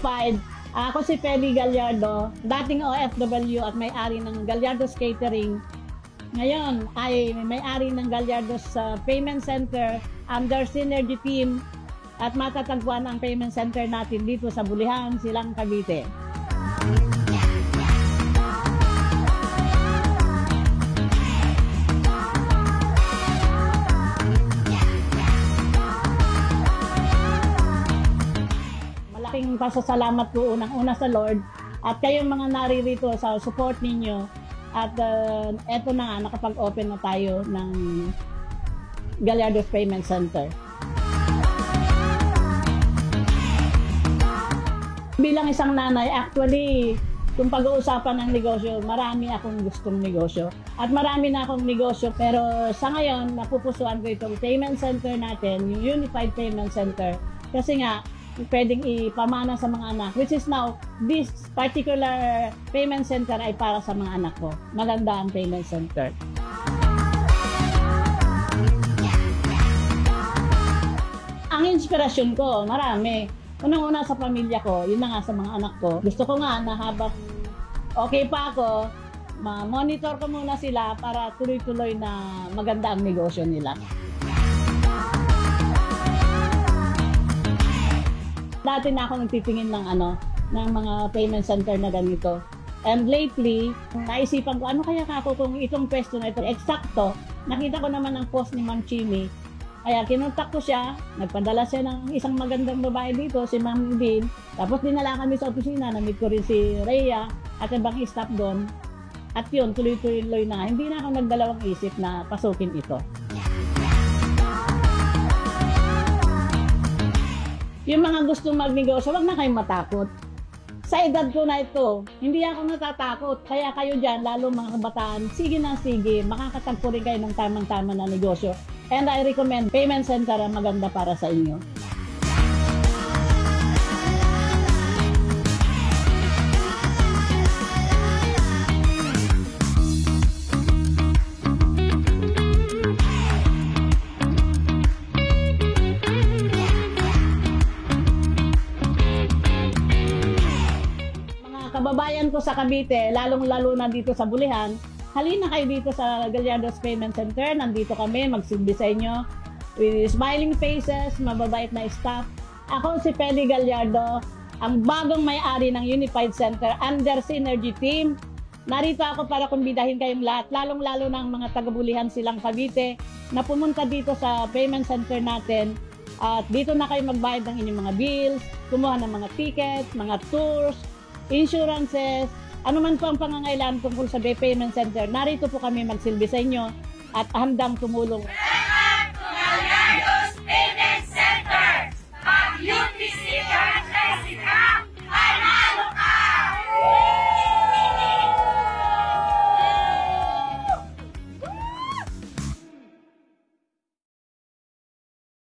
Unified. Ako si Feli Gallardo, dating OFW at may-ari ng Gallardo's Catering. Ngayon ay may-ari ng Gallardo's Payment Center under Synergy Team at matatagpuan ang payment center natin dito sa Bulihan, Silang, Cavite. Malaking pasasalamat po unang-una sa Lord at kayong mga naririto sa support ninyo at eto na nga, nakapag-open na tayo ng Gallardo's Payment Center. Bilang isang nanay, actually, kung pag-uusapan ng negosyo, marami akong gustong negosyo. At marami na akong negosyo, pero sa ngayon, napupusuan ko itong payment center natin, yung Unified Payment Center. Kasi nga, pwedeng ipamana sa mga anak, which is now, this particular payment center ay para sa mga anak ko. Maganda ang payment center. Ang inspirasyon ko, marami. Unang-una sa pamilya ko, yun na nga sa mga anak ko. Gusto ko nga na habang okay pa ako, ma-monitor ko muna sila para tuloy-tuloy na maganda ang negosyo nila. Dati na ako nagtitingin ng ng mga payment center na ganito. And lately, naisipan ko, ano kaya ako kung itong pwesto na ito eksakto? Nakita ko naman ang post ni Ma'am Chimi. Kaya kinontak ko siya, nagpadala siya ng isang magandang babae dito, si Ma'am Din. Tapos dinala kami sa opisina, na-meet ko rin si Rhea at ibang staff doon. At yun, tuloy-tuloy na. Hindi na ako nagdalawang isip na pasukin ito. Yung mga gustong magnegosyo, wag na kayong matakot. Sa edad ko na ito, hindi ako natatakot. Kaya kayo dyan, lalo mga kabataan, sige na sige, makakatagpo rin kayo ng tamang-tama na negosyo. And I recommend Payment Center ang maganda para sa inyo. Mga kababayan ko sa Cavite, lalong-lalo na dito sa Bulihan, halina kayo dito sa Gallardo's Payment Center. Nandito kami, magsilbi sa inyo. With smiling faces, mababait na staff. Ako si Feli Gallardo, ang bagong may-ari ng Unified Center under Synergy Team. Narito ako para kumbidahin kayong lahat, lalong-lalo ng mga taga-Bulihan, Silang, Cavite, na pumunta dito sa Payment Center natin. At dito na kayo magbayad ng inyong mga bills, kumuha ng mga tickets, mga tours, insurances, ano man po ang pangangailangan tungkol sa payment center, narito po kami magsilbi sa inyo at handang tumulong.